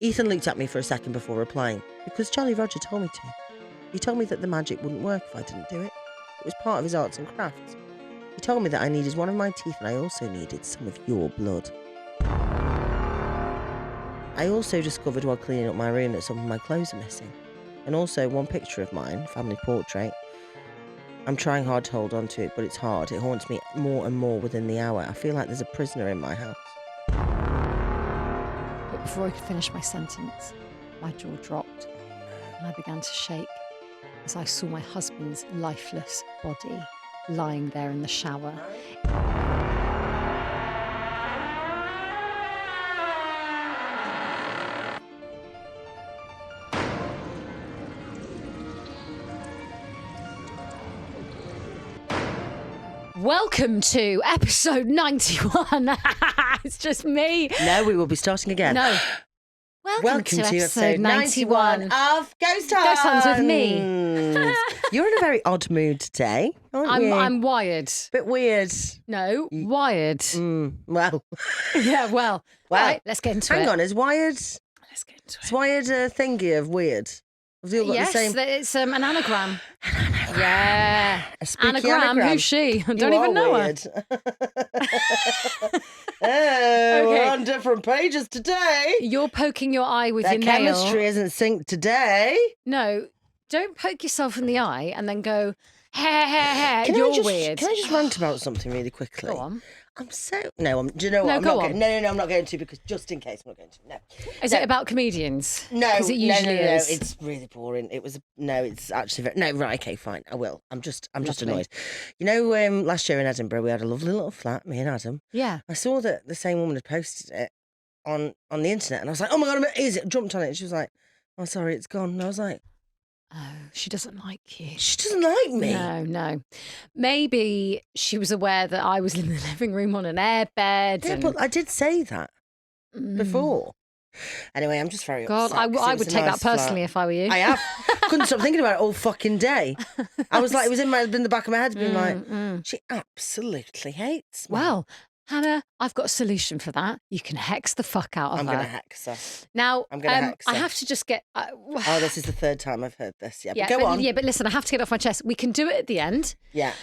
Ethan looked at me for a second before replying, because Jolly Roger told me to. He told me that the magic wouldn't work if I didn't do it. It was part of his arts and crafts. He told me that I needed one of my teeth and I also needed some of your blood. I also discovered while cleaning up my room that some of my clothes are missing. And also one picture of mine, family portrait. I'm trying hard to hold on to it, but it's hard. It haunts me more and more within the hour. I feel like there's a prisoner in my house. But before I could finish my sentence, my jaw dropped and I began to shake as I saw my husband's lifeless body lying there in the shower. Welcome to episode 91. It's just me. No, we will be starting again. No. Welcome to episode 91 of Ghost Huns. Ghost Huns with me. You're in a very odd mood today, aren't you? I'm wired. Bit weird. No, wired. Well. Yeah, well. Right, let's get into it. Hang on, is wired... Let's get into it. Is wired a thingy of weird? Have they all got Yes, the same... it's an anagram. An anagram. Yeah. A spooky Anagram. Who's she? I don't You even are know weird. Oh, Okay. we're on different pages today. You're poking your eye with Their your nail. chemistry isn't synced today. No, don't poke yourself in the eye and then go, ha, Can you're I just, weird. Can I just rant about something really quickly? Go on. I'm so... No, do you know what? No, I'm go not on. Going... No, I'm not going to, because just in case I'm not going to. No. Is it about comedians? No, because it usually no, is. it's really boring. It's actually very... No, right, okay, fine, I will. I'm just Lovely. annoyed. You know, last year in Edinburgh, we had a lovely little flat, me and Adam. Yeah. I saw that the same woman had posted it on the internet, and I was like, oh my God, is it? Jumped on it, and she was like, oh, sorry, it's gone. And I was like... Oh, she doesn't like you. She doesn't like me. No. Maybe she was aware that I was in the living room on an airbed. Yeah, but I did say that before. Anyway, I'm just very God, upset. I would take that personally if I were you. I have. Couldn't stop thinking about it all fucking day. I was like, it was in the back of my head, being like, she absolutely hates me. Well, Hannah, I've got a solution for that. You can hex the fuck out of her. I'm going to hex her. Now, I'm going to hex her. I have to just get... Oh, this is the third time I've heard this. Yeah, yeah, but go on. Yeah, but listen, I have to get it off my chest. We can do it at the end. Yeah.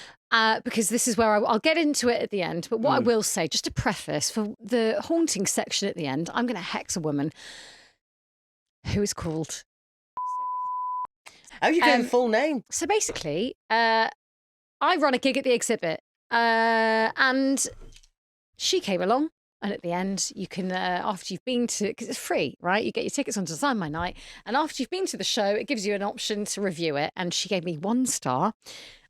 Because this is where I'll get into it at the end. But what I will say, just to preface, for the haunting section at the end, I'm going to hex a woman who is called... Oh, you're going full name. So basically, I run a gig at the exhibit and she came along. And at the end, you can, after you've been to, because it's free, right? You get your tickets on Design My Night. And after you've been to the show, it gives you an option to review it. And she gave me 1 star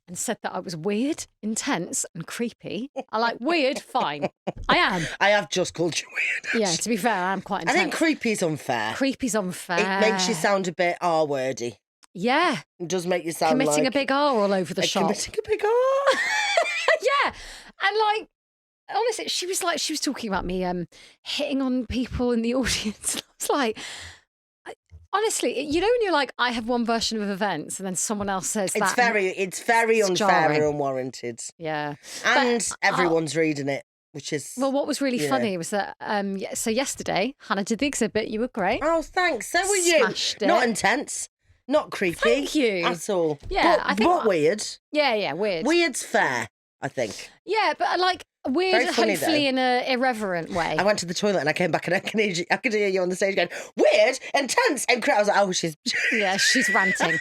and said that I was weird, intense and creepy. I like weird, fine. I am. I have just called you weird. Yeah, to be fair, I'm quite intense. I think creepy's unfair. Creepy's unfair. It makes you sound a bit R-wordy. Yeah. It does make you sound committing like... a big R all over the shop. Committing a big R. Yeah. And like, honestly, she was talking about me hitting on people in the audience. I was like, honestly, you know when you're like, I have one version of events, and then someone else says it's that. It's very unfair jarring. and unwarranted. Yeah. And everyone's reading it, which is... Well, what was really funny was that, so yesterday, Hannah did the exhibit. You were great. Oh, thanks. So were you. Smashed it. Not intense. Not creepy. Thank you. At all. Yeah, I think... But weird. Yeah, weird. Weird's fair, I think. Yeah, but like... Weird, Very funny, hopefully though. in an irreverent way. I went to the toilet and I came back and I could hear you on the stage going, weird, intense, and I was like, oh, she's... Yeah, she's ranting.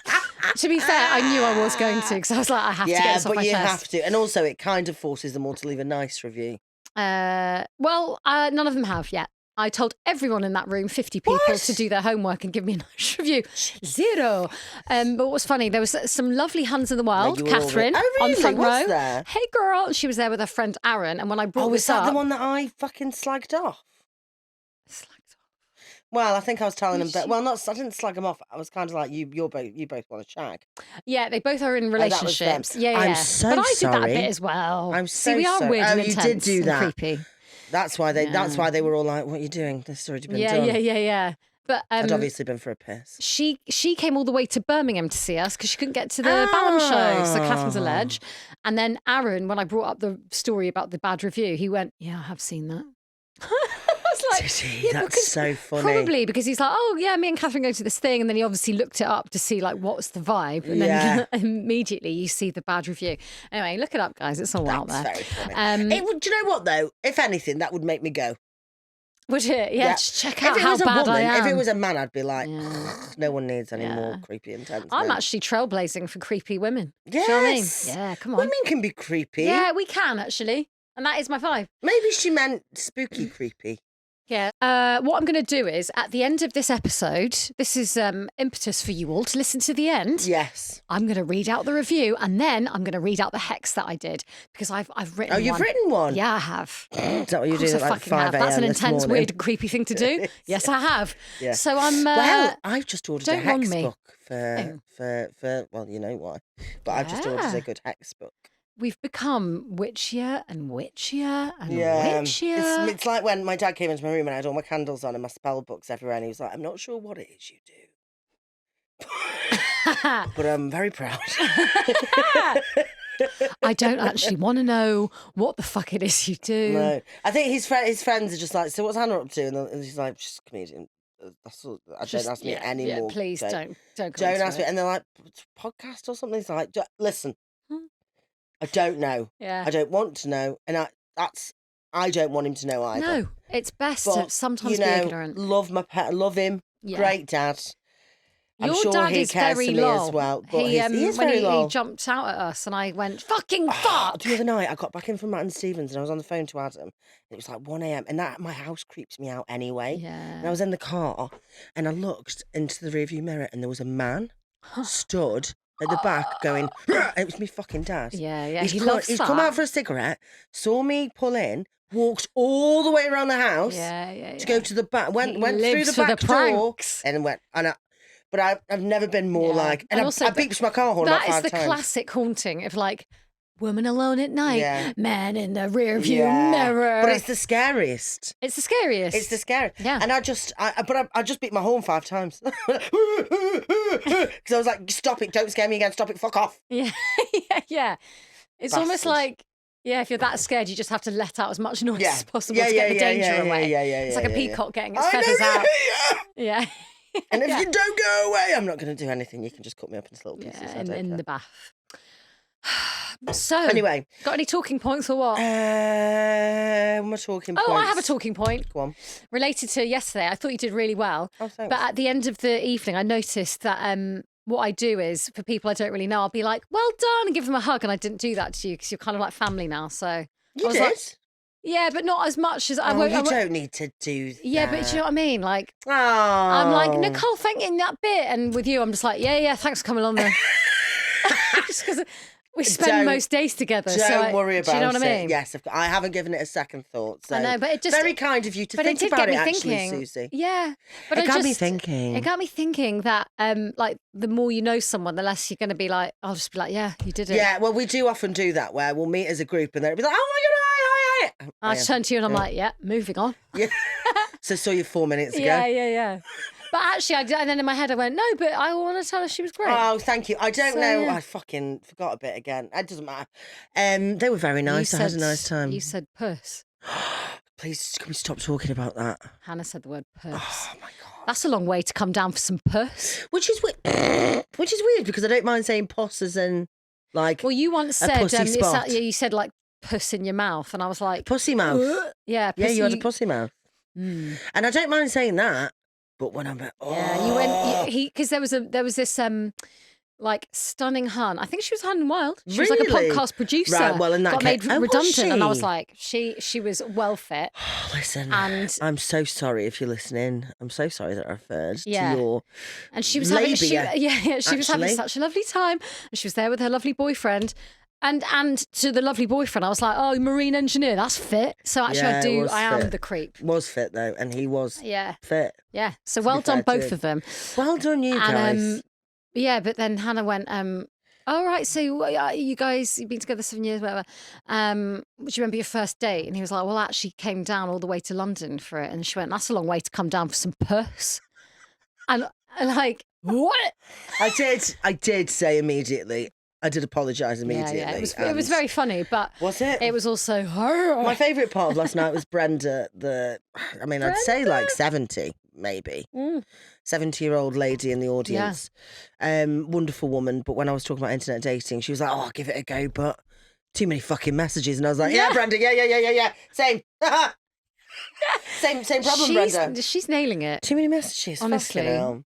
To be fair, I knew I was going to, because I was like, I have to get this off my chest. Yeah, but you have to. And also it kind of forces them all to leave a nice review. Well, none of them have yet. I told everyone in that room, 50 people, to do their homework and give me a nice review. 0. But what's funny, there was some lovely Huns in the Wild, Catherine, on the front row. There? Hey, girl. She was there with her friend Aaron. And when I brought was this up... that the one that I fucking slagged off? Well, I think I was telling them, but I didn't slag them off. I was kind of like, you both want to shag. Yeah, they both are in relationships. Yeah. I'm so But I did sorry. that bit as well. I'm so See, we are sorry. weird and you intense did do that. and creepy. That's why they were all like, what are you doing? This has already been done. Yeah. But I'd obviously been for a piss. She came all the way to Birmingham to see us because she couldn't get to the Balham show. So Catherine's a ledge. And then Aaron, when I brought up the story about the bad review, he went, yeah, I have seen that. I was like, Did he? yeah, That's because so funny. Probably because he's like, oh yeah, me and Catherine go to this thing, and then he obviously looked it up to see like what's the vibe, and then immediately you see the bad review. Anyway, look it up, guys. It's all out there. That's very funny. Do you know what though? If anything, that would make me go. Would it? Yeah, just check out how bad I am. If it was a man, I'd be like, no one needs any more creepy intense. I'm actually trailblazing for creepy women. Yes. Do you know what I mean? Yeah, come on. Women can be creepy. Yeah, we can actually. And that is my vibe. Maybe she meant spooky creepy. Yeah. What I'm going to do is, at the end of this episode, this is impetus for you all to listen to the end. Yes. I'm going to read out the review, and then I'm going to read out the hex that I did, because I've written one. Oh, you've written one? Yeah, I have. Is that what you do at like 5 a.m. That's an this intense, morning? weird, creepy thing to do. Yes, I have. Yeah. So I'm... well, I've just ordered a hex me. book for, well, you know why. But I've just ordered a good hex book. We've become witchier and witchier and witchier. It's like when my dad came into my room and I had all my candles on and my spell books everywhere, and he was like, I'm not sure what it is you do. But I'm very proud. I don't actually want to know what the fuck it is you do. No. I think his friends are just like, so what's Hannah up to? And he's like, she's a comedian. That's all. Don't ask me anymore. Please don't ask me. And they're like, podcast or something? It's like, listen. I don't know. Yeah. I don't want to know, and I don't want him to know either. No, it's best to sometimes be ignorant. Love my pet, love him. Yeah. Great dad. I'm Your sure dad he is cares very for me low. as well. But he is when very low. he jumped out at us, and I went fucking fuck. The other night, I got back in from Matt and Stevens, and I was on the phone to Adam. And it was like 1 a.m. and my house creeps me out anyway. Yeah. And I was in the car, and I looked into the rearview mirror, and there was a man stood at the back going, it was me fucking dad. Yeah. He's come out for a cigarette, saw me pull in, walked all the way around the house to go to the back, went through the back door and went, but I've never been more like, and also, I beeped my car horn about 5 times. That is the classic haunting of like, woman alone at night, man in the rear view mirror. But it's the scariest. It's the scariest. It's the scariest. Yeah. And I just beat my horn 5 times. Because I was like, stop it, don't scare me again, stop it, fuck off. Yeah. Yeah. It's almost like, if you're that scared, you just have to let out as much noise as possible to get the danger away. It's like a peacock getting its feathers out. Yeah. And if you don't go away, I'm not going to do anything. You can just cut me up into little pieces. In the bath. So, anyway, got any talking points or what? My talking points. Oh, I have a talking point. Go on. Related to yesterday, I thought you did really well. Oh, thanks. But at the end of the evening, I noticed that what I do is, for people I don't really know, I'll be like, well done, and give them a hug. And I didn't do that to you because you're kind of like family now. So you did? Like, yeah, but not as much as I won't. You don't need to do that. Yeah, but do you know what I mean? Like, oh. I'm like, Nicole, thank you in that bit. And with you, I'm just like, yeah, thanks for coming along there. Just because we spend most days together. Don't worry about it. Do you know what I mean? Yes, I haven't given it a second thought. So I know, but it just... Very kind of you to think about it, actually, Suzie. Yeah. But it got me thinking. It got me thinking that, like, the more you know someone, the less you're going to be like, I'll just be like, yeah, you did it. Yeah, well, we do often do that, where we'll meet as a group and they'll be like, oh, my God, hi. I turn to you and I'm like, yeah, moving on. Yeah. So saw you 4 minutes ago. Yeah. But actually, and then in my head I went, no, but I want to tell her she was great. Oh, thank you. I don't know. Yeah. I fucking forgot a bit again. It doesn't matter. They were very nice. I had a nice time. You said puss. Please, can we stop talking about that? Hannah said the word puss. Oh, my God. That's a long way to come down for some puss. Which is weird because I don't mind saying puss as in, like, well, you once said, pussy spot. You said, like, puss in your mouth. And I was like... Pussy mouth. Yeah. Pussy, you had a pussy mouth. And I don't mind saying that. But when I'm yeah, you went because there was this like stunning hun. I think she was Hun and Wild. She was like a podcast producer. Right, well, in that got made redundant, and I was she? like, she was well fit. Listen, and I'm so sorry if you're listening. I'm so sorry that I referred to your and she was labia, she was having such a lovely time, and she was there with her lovely boyfriend. And to the lovely boyfriend, I was like, oh, marine engineer, that's fit. So actually I am the creep. Was fit though, and he was fit. Yeah. So well done both of them. Well done you guys. Yeah, but then Hannah went, all right, so you guys, you've been together 7 years, whatever. Do you remember your first date? And he was like, well, I actually came down all the way to London for it. And she went, that's a long way to come down for some puss. And like, what? I did say immediately, I did apologise immediately. Yeah. It was very funny, but was it? It was also My favourite part of last night was Brenda. I'd say like 70, maybe. 70-year-old lady in the audience. Wonderful woman. But when I was talking about internet dating, she was like, "Oh, I'll give it a go, but too many fucking messages." And I was like, "Yeah, Brenda. Yeah. Same." Same problem, Brenda. She's nailing it. Too many messages. Honestly, love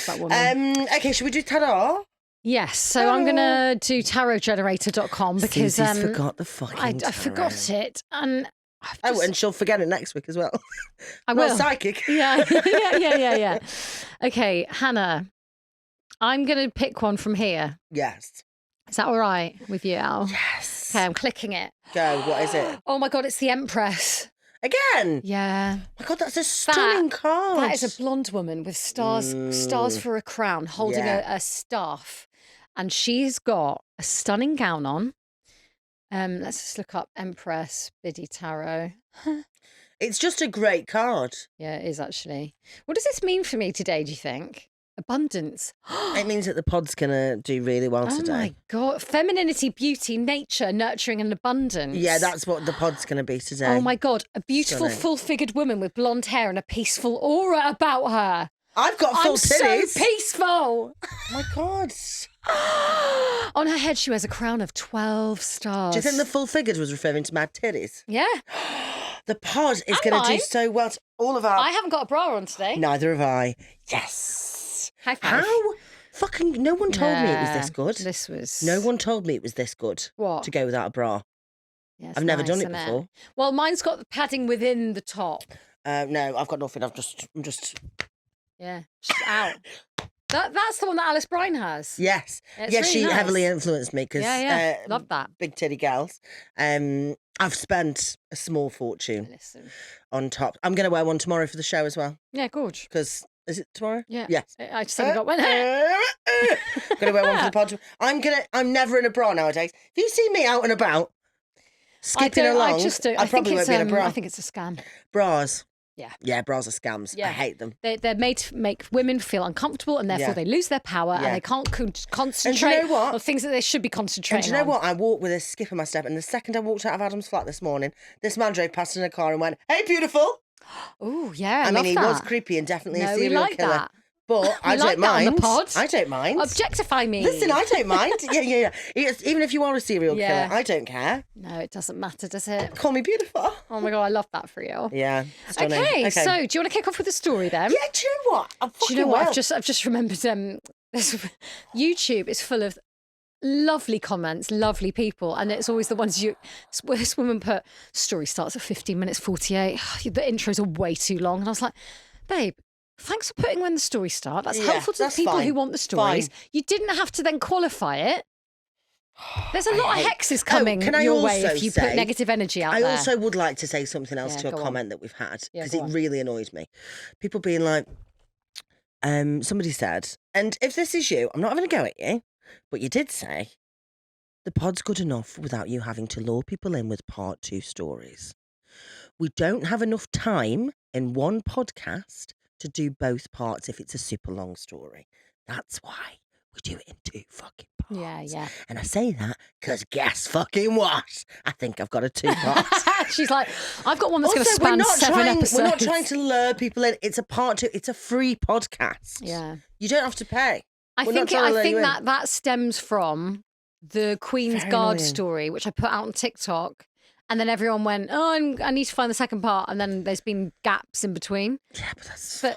that woman. Okay, should we do ta-da? Yes, so I'm going to do tarotgenerator.com because Susie's forgot the fucking I forgot it. And and she'll forget it next week as well. I will. Psychic. Yeah. Okay, Hannah, I'm going to pick one from here. Yes. Is that all right with you, Al? Yes. Okay, I'm clicking it. Go, what is it? Oh my God, it's the Empress. Again? Yeah. My God, that's a stunning card. That is a blonde woman with stars for a crown, holding a staff. And she's got a stunning gown on. Let's just look up Empress Biddy Tarot. It's just a great card. Yeah, it is actually. What does this mean for me today, do you think? Abundance. It means that the pod's going to do really well today. Oh my God. Femininity, beauty, nature, nurturing and abundance. Yeah, that's what the pod's going to be today. Oh my God. A beautiful, Stunning. full-figured woman with blonde hair and a peaceful aura about her. I've got full titties. So peaceful. Oh my God. On her head, she wears a crown of 12 stars. Do you think the full figured was referring to my titties? Yeah. The pod is going to do so well to all of our... I haven't got a bra on today. Neither have I. Yes. High five. How? Fucking no one told me it was this good. This was... No one told me it was this good. What? To go without a bra. Yeah, I've never done it before. Well, mine's got the padding within the top. No, I've got nothing. I'm just... Yeah, just out. That's the one that Alice Brine has. Yes. It's yeah, really she nice. heavily influenced me because love that. Big titty gals. I've spent a small fortune on top. I'm going to wear one tomorrow for the show as well. Yeah, gorge. Because is it tomorrow? Yeah. Yes. I just haven't got one. Gonna wear one for the pod. I'm never in a bra nowadays. If you see me out and about, skipping along, I probably won't be in a bra. I think it's a scam. Bras. Yeah. Yeah, bras are scams. Yeah. I hate them. They're made to make women feel uncomfortable and therefore they lose their power and they can't concentrate on things that they should be concentrating on. And do you know what? I walked with a skip in my step and the second I walked out of Adam's flat this morning, this man drove past in a car and went, "Hey, beautiful." Oh, yeah. I mean, he was creepy and definitely a serial killer. That. But I don't mind. On the pod. I don't mind. Objectify me. Listen, I don't mind. Yeah. Even if you are a serial killer, I don't care. No, it doesn't matter, does it? Call me beautiful. Oh my God, I love that for you. Yeah. Stunning. Okay, so do you want to kick off with the story then? Yeah, do you know what? Do you know what? I've just remembered YouTube is full of lovely comments, lovely people, and it's always the ones this woman put, story starts at 15 minutes 48. The intros are way too long. And I was like, babe, thanks for putting when the stories start. That's helpful to the people who want the stories. You didn't have to then qualify it. There's a lot of hexes coming your way if you put negative energy out there. I also would like to say something else to a comment that we've had because it really annoyed me. People being like, somebody said, and if this is you, I'm not having a go at you, but you did say, the pod's good enough without you having to lure people in with part 2 stories. We don't have enough time in one podcast to do both parts if it's a super long story. That's why we do it in 2 fucking parts. Yeah. And I say that because guess fucking what? I think I've got a 2 parts. She's like, I've got one that's going to span 7 episodes. We're not trying to lure people in. It's a part 2. It's a free podcast. Yeah. You don't have to pay. I think that stems from the Queen's Guard story, which I put out on TikTok. And then everyone went, oh, I need to find the second part. And then there's been gaps in between. Yeah, but that's fine.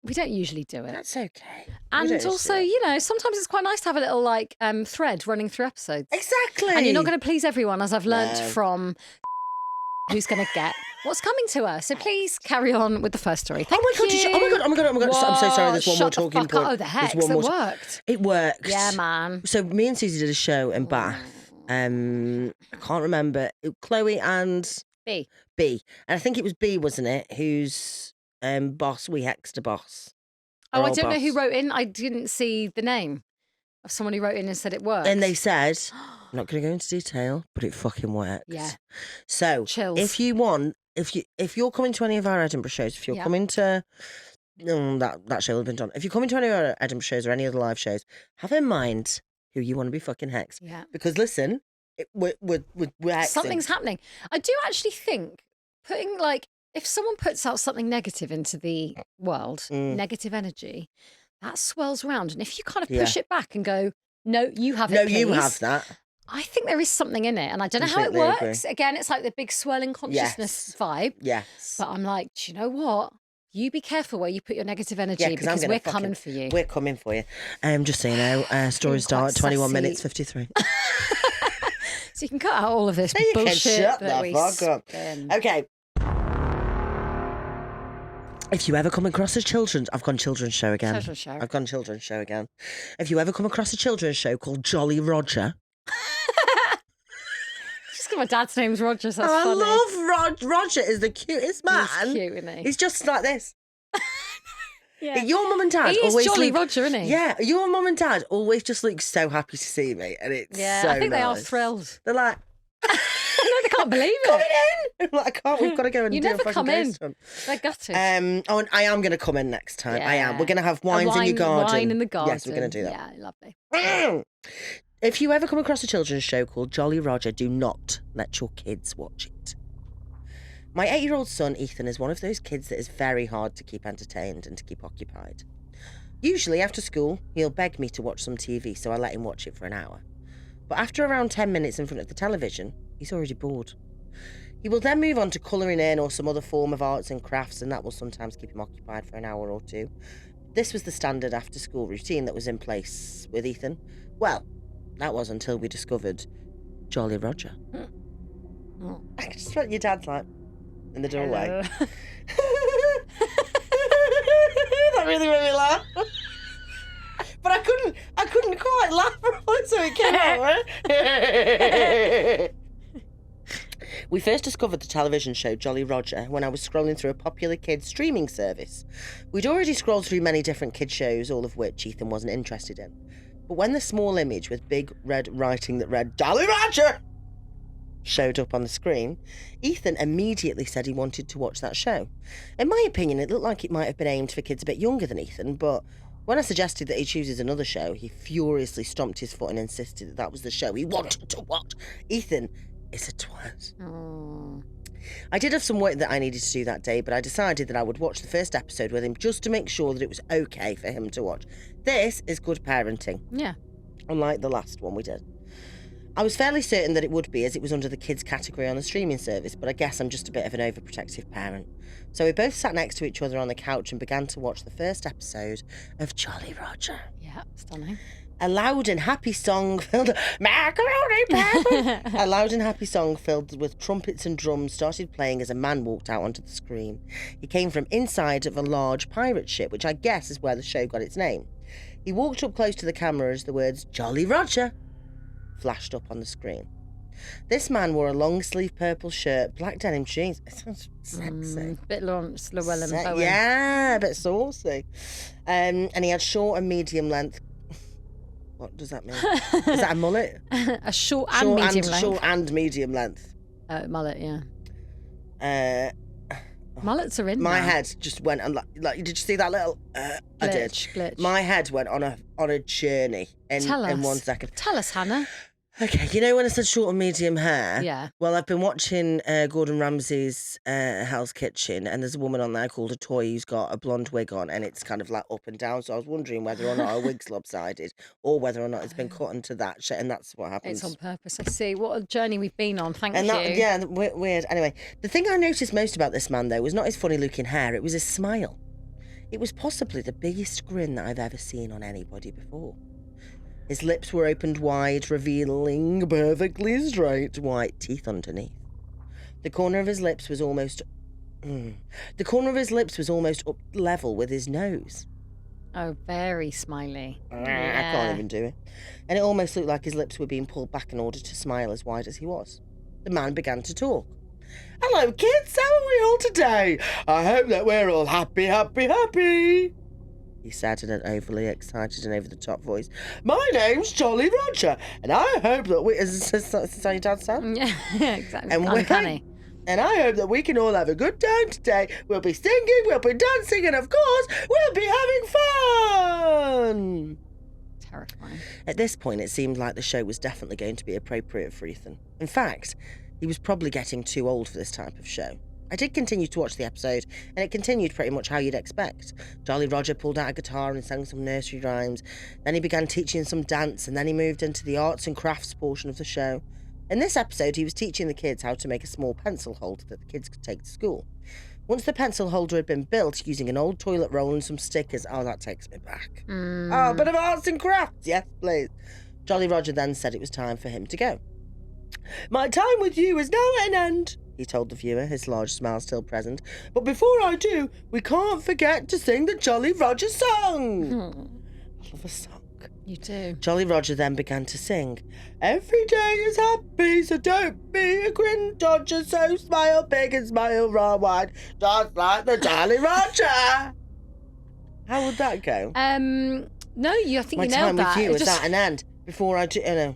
We don't usually do it. That's okay. And also, sometimes it's quite nice to have a little thread running through episodes. Exactly. And you're not going to please everyone, as I've learnt from who's going to get what's coming to us. So please carry on with the first story. Thank you. Oh my God. I'm so sorry. There's one more talking point. Oh, the hex. It worked. It worked. Yeah, man. So me and Suzie did a show in Bath. I can't remember. Chloe and B. And I think it was B, wasn't it? Who's boss? We hexed a boss. Oh, I don't know who wrote in. I didn't see the name of someone who wrote in and said it worked. And they said, I'm not going to go into detail, but it fucking works. Yeah. So chills. If you're coming to any of our Edinburgh shows, if you're coming to that show will have been done. If you're coming to any of our Edinburgh shows or any other live shows, have in mind who you want to be fucking hexed. Yeah. Because listen, we're hexing. Something's happening. I do actually think putting if someone puts out something negative into the world, negative energy, that swirls around. And if you kind of push it back and go, no, you have it, No, please, you have that. I think there is something in it. And I don't know how it works. Again, it's like the big swirling consciousness vibe. Yes. But I'm like, do you know what? You be careful where you put your negative energy because we're coming for you. We're coming for you. Just so you know, stories start 21 minutes 53. So you can cut out all of this you bullshit can shut that the we fuck up. spin. Okay. If you ever come across a children's... I've gone children's show again. Children's show. I've gone children's show again. If you ever come across a children's show called Jolly Roger... Just because my dad's name's Roger, so that's funny. I love Roger is the cutest man. He's cute, isn't he? He's just like this. Yeah. Your mum and dad He is always Jolly look, Roger, isn't he? Yeah, your mum and dad always just look so happy to see me, and it's so I think they are nice. thrilled. They're like, No, they can't believe it. coming in. I'm like, I can't. We've got to go and You do never a fucking come in. ghost hunt. They're gutted. And I am going to come in next time. I am. Yeah. We're going to have wines in your garden. Wine in the garden. Yes, we're going to do that. Yeah, lovely. If you ever come across a children's show called Jolly Roger, do not let your kids watch it. My 8-year-old son, Ethan, is one of those kids that is very hard to keep entertained and to keep occupied. Usually after school, he'll beg me to watch some TV, so I let him watch it for an hour. But after around 10 minutes in front of the television, he's already bored. He will then move on to colouring in or some other form of arts and crafts, and that will sometimes keep him occupied for an hour or two. This was the standard after-school routine that was in place with Ethan. Well, that was until we discovered Jolly Roger. Oh. I just felt your dad's like in the doorway. That really made me laugh. But I couldn't quite laugh properly, so it came out. We first discovered the television show Jolly Roger when I was scrolling through a popular kids streaming service. We'd already scrolled through many different kids shows, all of which Ethan wasn't interested in. But when the small image with big red writing that read Jolly Roger showed up on the screen, Ethan immediately said he wanted to watch that show. In my opinion, it looked like it might have been aimed for kids a bit younger than Ethan, but when I suggested that he chooses another show, he furiously stomped his foot and insisted that that was the show he wanted to watch. Ethan is a twat. Oh. I did have some work that I needed to do that day, but I decided that I would watch the first episode with him just to make sure that it was okay for him to watch. This is good parenting. Yeah. Unlike the last one we did. I was fairly certain that it would be, as it was under the kids category on the streaming service, but I guess I'm just a bit of an overprotective parent. So we both sat next to each other on the couch and began to watch the first episode of Jolly Roger. Yeah, stunning. A loud and happy song filled macaroni pepper. A loud and happy song filled with trumpets and drums started playing as a man walked out onto the screen. He came from inside of a large pirate ship, which I guess is where the show got its name. He walked up close to the camera as the words Jolly Roger flashed up on the screen. This man wore a long-sleeve purple shirt, black denim jeans. It sounds sexy. Bit Lawrence Llewellyn Bowen. Yeah, a bit saucy. And he had short and medium length. What does that mean? Is that a mullet? A short and medium length. Short and medium length. Mullet, yeah. Oh, Mullets are in my now. head just went and like did you see that little I did. Glitch. My head went on a journey in 1 second. Tell us, Hannah. Okay, you know when I said short and medium hair? Yeah. Well, I've been watching Gordon Ramsay's Hell's Kitchen, and there's a woman on there called a Toy who's got a blonde wig on, and it's kind of like up and down. So I was wondering whether or not her wig's lopsided, or whether or not it's been cut into that shit, and that's what happens. It's on purpose. I see. What a journey we've been on. Thank and you. that, yeah, weird. Anyway, the thing I noticed most about this man, though, was not his funny-looking hair. It was his smile. It was possibly the biggest grin that I've ever seen on anybody before. His lips were opened wide, revealing perfectly straight white teeth underneath. The corner of his lips was almost up level with his nose. Oh, very smiley. I can't even do it. And it almost looked like his lips were being pulled back in order to smile as wide as he was. The man began to talk. "Hello, kids. How are we all today? I hope that we're all happy, happy, happy," he said in an overly excited and over-the-top voice. "My name's Jolly Roger, and I hope that we..." Is this how your dad sound? Yeah, exactly. And Uncanny. "And I hope that we can all have a good time today. We'll be singing, we'll be dancing, and of course, we'll be having fun." Terrifying. At this point, it seemed like the show was definitely going to be appropriate for Ethan. In fact, he was probably getting too old for this type of show. I did continue to watch the episode, and it continued pretty much how you'd expect. Jolly Roger pulled out a guitar and sang some nursery rhymes. Then he began teaching some dance, and then he moved into the arts and crafts portion of the show. In this episode, he was teaching the kids how to make a small pencil holder that the kids could take to school. Once the pencil holder had been built using an old toilet roll and some stickers, oh, that takes me back. Oh, a bit of arts and crafts, yes, please. Jolly Roger then said it was time for him to go. My time with you is now at an end, he told the viewer, his large smile still present. But before I do, we can't forget to sing the Jolly Roger song. I love a song. You do. Jolly Roger then began to sing. Every day is happy, so don't be a grin dodger, so smile big and smile raw wide, just like the Jolly Roger. How would that go? No, I think you nailed that. My time with you is at an end. Before I do,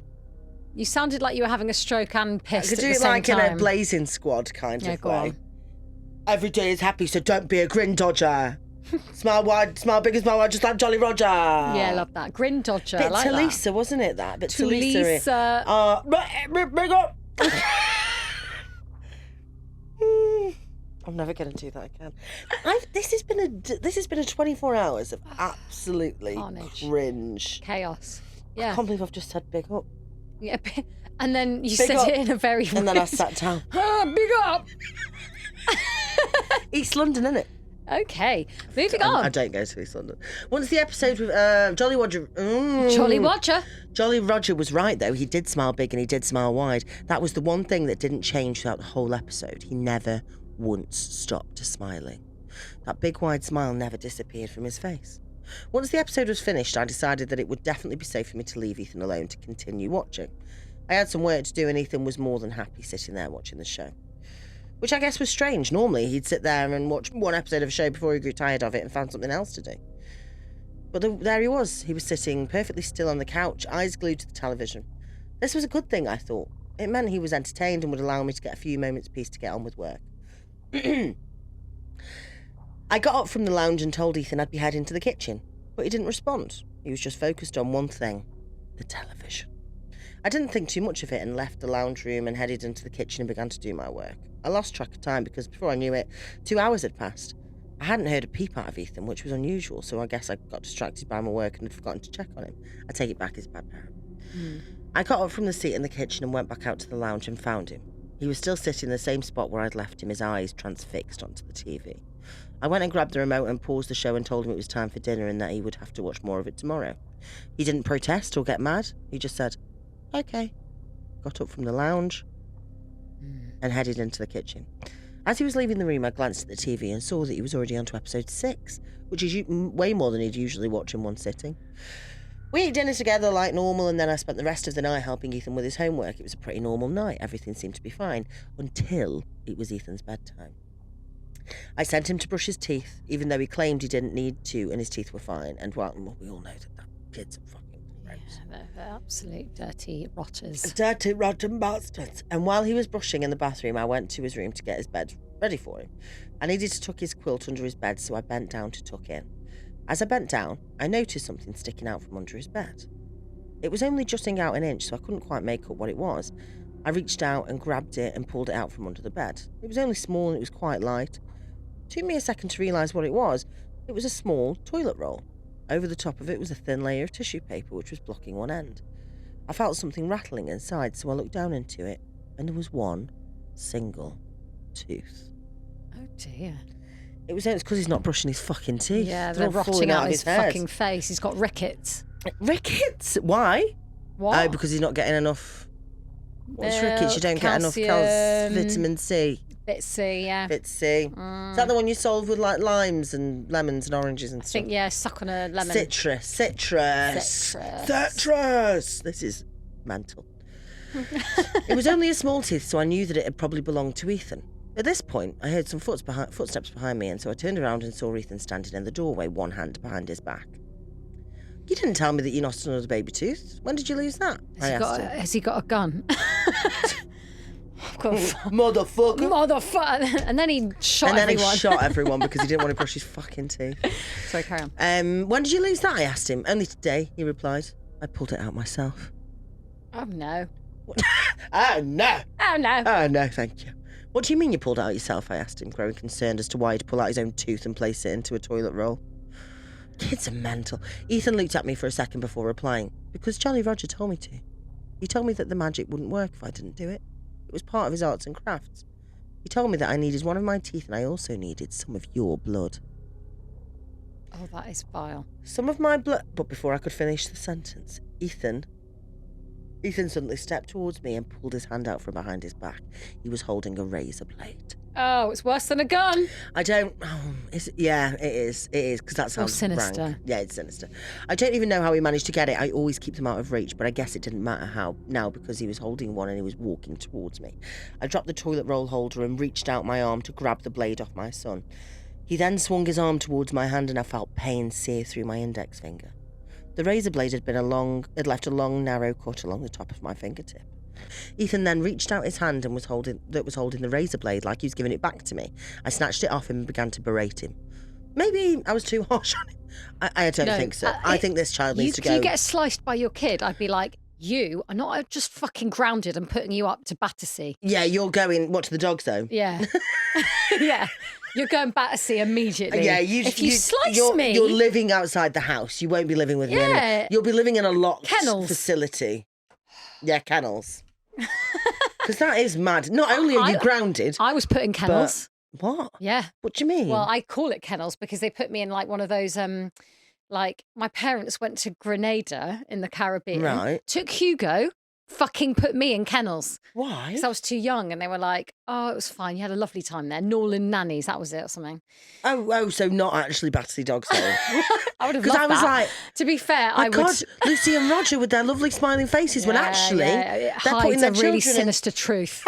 You sounded like you were having a stroke and pissed at the same time. I could do it like in a Blazing Squad kind of way. On. Every day is happy, so don't be a grin dodger. Smile wide, smile big and smile wide, just like Jolly Roger. Yeah, I love that. Grin dodger, Bit I like Talisa, that. Wasn't it, that? Bit Talisa. Big up. I'm never going to do that again. This has been a 24 hours of absolutely carnage. Cringe. Chaos. Yeah. I can't believe I've just said big up. Yeah, and then you big said up. it in a very And then I sat down. Big up! East London, innit? Okay, moving on. I don't go to East London. Once the episode with Jolly Roger... Jolly Roger. Jolly Roger was right, though. He did smile big and he did smile wide. That was the one thing that didn't change throughout the whole episode. He never once stopped smiling. That big wide smile never disappeared from his face. Once the episode was finished, I decided that it would definitely be safe for me to leave Ethan alone to continue watching. I had some work to do and Ethan was more than happy sitting there watching the show. Which I guess was strange. Normally, he'd sit there and watch one episode of a show before he grew tired of it and found something else to do. But there he was. He was sitting perfectly still on the couch, eyes glued to the television. This was a good thing, I thought. It meant he was entertained and would allow me to get a few moments' peace to get on with work. I got up from the lounge and told Ethan I'd be heading to the kitchen, but he didn't respond. He was just focused on one thing, the television. I didn't think too much of it and left the lounge room and headed into the kitchen and began to do my work. I lost track of time because before I knew it, 2 hours had passed. I hadn't heard a peep out of Ethan, which was unusual, so I guess I got distracted by my work and had forgotten to check on him. I take it back as a bad parent. I got up from the seat in the kitchen and went back out to the lounge and found him. He was still sitting in the same spot where I'd left him, his eyes transfixed onto the TV. I went and grabbed the remote and paused the show and told him it was time for dinner and that he would have to watch more of it tomorrow. He didn't protest or get mad. He just said, okay. Got up from the lounge and headed into the kitchen. As he was leaving the room, I glanced at the TV and saw that he was already on to episode 6, which is way more than he'd usually watch in one sitting. We ate dinner together like normal, and then I spent the rest of the night helping Ethan with his homework. It was a pretty normal night. Everything seemed to be fine until it was Ethan's bedtime. I sent him to brush his teeth, even though he claimed he didn't need to and his teeth were fine. And well, we all know that kid's a fucking gross. Yeah, they're absolute dirty rotters. Dirty, rotten bastards. And while he was brushing in the bathroom, I went to his room to get his bed ready for him. I needed to tuck his quilt under his bed, so I bent down to tuck in. As I bent down, I noticed something sticking out from under his bed. It was only jutting out an inch, so I couldn't quite make up what it was. I reached out and grabbed it and pulled it out from under the bed. It was only small and it was quite light. It took me a second to realise what it was. It was a small toilet roll. Over the top of it was a thin layer of tissue paper which was blocking one end. I felt something rattling inside, so I looked down into it, and there was one single tooth. Oh dear. It was because he's not brushing his fucking teeth. Yeah, they're rotting out his fucking face. He's got rickets. Rickets? Why? What? Oh, because he's not getting enough... What's rickets? You don't calcium, get enough vitamin C. Bit C, yeah. Bit C. Is that the one you solve with like limes and lemons and oranges and stuff? I think, yeah, suck on a lemon. Citrus. This is mental. It was only a small tooth, so I knew that it had probably belonged to Ethan. At this point, I heard some footsteps behind me, and so I turned around and saw Ethan standing in the doorway, one hand behind his back. You didn't tell me that you lost another baby tooth. When did you lose that? Has he got a gun? Of course. Motherfucker. And then he shot everyone. He shot everyone because he didn't want to brush his fucking teeth. Sorry, carry on. When did you lose that? I asked him. Only today, he replied. I pulled it out myself. Oh, no. Oh, no. Oh, no. Oh, no, thank you. What do you mean you pulled it out yourself? I asked him, growing concerned as to why he'd pull out his own tooth and place it into a toilet roll. Kids are mental. Ethan looked at me for a second before replying, because Jolly Roger told me to. He told me that the magic wouldn't work if I didn't do it. It was part of his arts and crafts. He told me that I needed one of my teeth and I also needed some of your blood. Oh, that is vile. Some of my blood... But before I could finish the sentence, Ethan suddenly stepped towards me and pulled his hand out from behind his back. He was holding a razor blade. Oh, it's worse than a gun. I don't... Oh, yeah, it is. It is, because that sounds sinister. rank. Yeah, it's sinister. I don't even know how he managed to get it. I always keep them out of reach, but I guess it didn't matter how now because he was holding one and he was walking towards me. I dropped the toilet roll holder and reached out my arm to grab the blade off my son. He then swung his arm towards my hand and I felt pain sear through my index finger. The razor blade had left a long, narrow cut along the top of my fingertip. Ethan then reached out his hand and was holding the razor blade like he was giving it back to me. I snatched it off him and began to berate him. Maybe I was too harsh on him. I don't think so. I think this child needs to go. If you get sliced by your kid, I'd be like, you are not just fucking grounded and putting you up to Battersea. Yeah, you're going, what, to the dogs though? Yeah. Yeah. You're going Battersea immediately. Yeah, if you slice me... You're living outside the house. You won't be living with me anymore. You'll be living in a locked facility. Yeah, kennels. Because that is mad. Not only are you grounded... I was put in kennels. What? Yeah. What do you mean? Well, I call it kennels because they put me in like one of those... like, my parents went to Grenada in the Caribbean. Right. Took Hugo... fucking put me in kennels. Why? Because I was too young and they were like, oh, it was fine. You had a lovely time there. Norland nannies, that was it or something. Oh, so not actually Battersea dogs though. I would have loved that. Because I was like... To be fair, I would... God, Lucy and Roger with their lovely smiling faces when actually they're putting their really children sinister truth.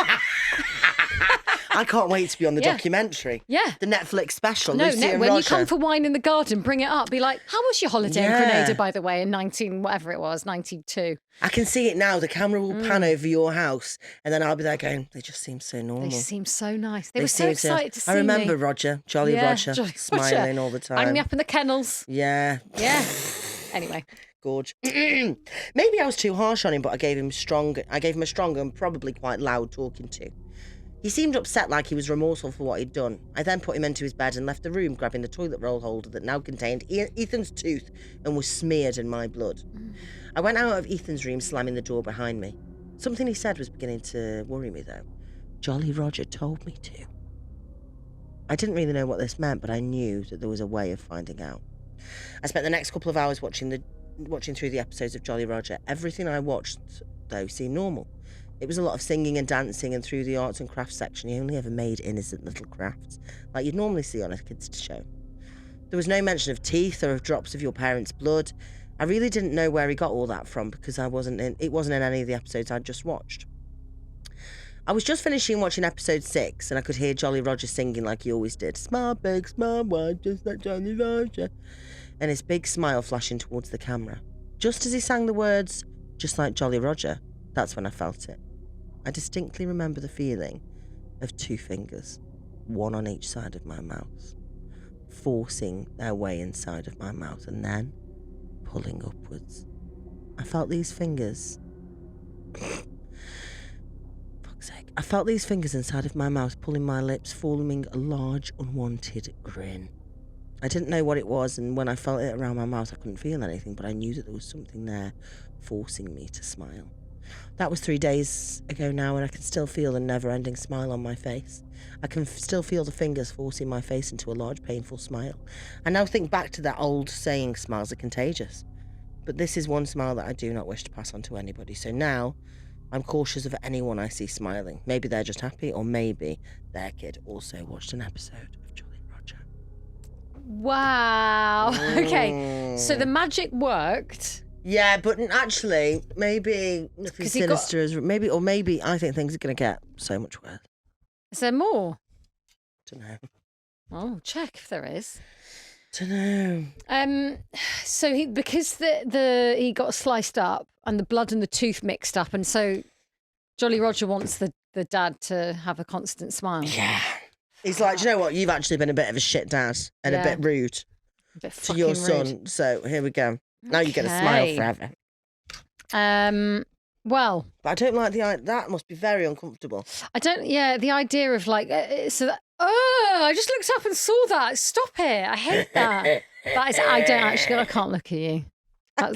I can't wait to be on the documentary. Yeah. The Netflix special, No, Lucy and when Roger. you come for wine in the garden, bring it up. Be like, how was your holiday in Grenada, by the way, in 92? I can see it now. The camera will pan over your house and then I'll be there going, they just seem so normal. They seem so nice. They were so excited to see me. I remember Roger, Jolly Roger, smiling all the time. Bang me up in the kennels. Yeah. Yeah. Anyway. Gorge. Maybe I was too harsh on him, but I gave him a strong and probably quite loud talking to. He seemed upset, like he was remorseful for what he'd done. I then put him into his bed and left the room, grabbing the toilet roll holder that now contained Ethan's tooth and was smeared in my blood. I went out of Ethan's room, slamming the door behind me. Something he said was beginning to worry me, though. Jolly Roger told me to. I didn't really know what this meant, but I knew that there was a way of finding out. I spent the next couple of hours watching through the episodes of Jolly Roger. Everything I watched, though, seemed normal. It was a lot of singing and dancing, and through the arts and crafts section, he only ever made innocent little crafts, like you'd normally see on a kids' show. There was no mention of teeth or of drops of your parents' blood. I really didn't know where he got all that from because it wasn't in any of the episodes I'd just watched. I was just finishing watching episode 6, and I could hear Jolly Roger singing like he always did. Smile big, smile wide, just like Jolly Roger. And his big smile flashing towards the camera. Just as he sang the words, just like Jolly Roger, that's when I felt it. I distinctly remember the feeling of 2 fingers, one on each side of my mouth, forcing their way inside of my mouth and then pulling upwards. I felt these fingers... Fuck's sake. I felt these fingers inside of my mouth pulling my lips, forming a large, unwanted grin. I didn't know what it was, and when I felt it around my mouth, I couldn't feel anything, but I knew that there was something there forcing me to smile. That was 3 days ago now, and I can still feel the never-ending smile on my face. I can still feel the fingers forcing my face into a large, painful smile. I now think back to that old saying, smiles are contagious. But this is one smile that I do not wish to pass on to anybody. So now, I'm cautious of anyone I see smiling. Maybe they're just happy, or maybe their kid also watched an episode of Jolly Roger. Wow. Okay, so the magic worked... Yeah, but actually, maybe nothing sinister is maybe I think things are going to get so much worse. Is there more? Don't know. Oh, check if there is. Don't know. So he got sliced up and the blood and the tooth mixed up, and so Jolly Roger wants the dad to have a constant smile. Yeah. He's like, do you know what? You've actually been a bit of a shit dad and a bit rude to your son. Rude. So here we go. Now you get a smile forever. Well, But I don't like that must be very uncomfortable. I don't. Yeah, the idea of like so that. Oh, I just looked up and saw that. Stop it! I hate that. That is. I don't actually. I can't look at you.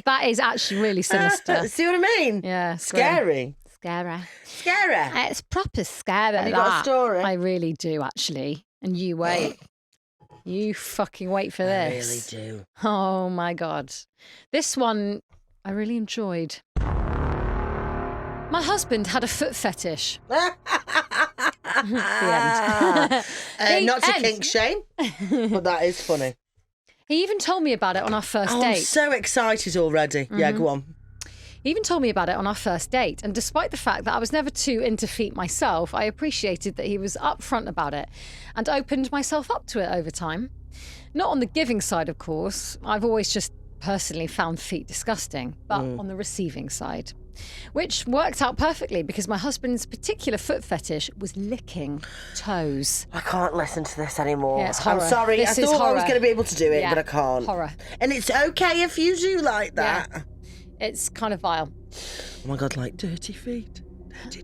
That is actually really sinister. See what I mean? Yeah, Scary. Scary. Scary. It's proper scary. Have you got a story? I really do actually. And you wait. You fucking wait for this. I really do. Oh my God. This one I really enjoyed. My husband had a foot fetish. The end. Not to kink shame, but that is funny. He even told me about it on our first date. I'm so excited already. Yeah, go on. He even told me about it on our first date. And despite the fact that I was never too into feet myself, I appreciated that he was upfront about it and opened myself up to it over time. Not on the giving side, of course. I've always just personally found feet disgusting, but on the receiving side. Which worked out perfectly because my husband's particular foot fetish was licking toes. I can't listen to this anymore. Yeah, it's horror. I'm sorry. This I is thought I was horror. going to be able to do it, Yeah, but I can't. horror. And it's okay if you do like that. Yeah. It's kind of vile. Oh my God, like dirty feet.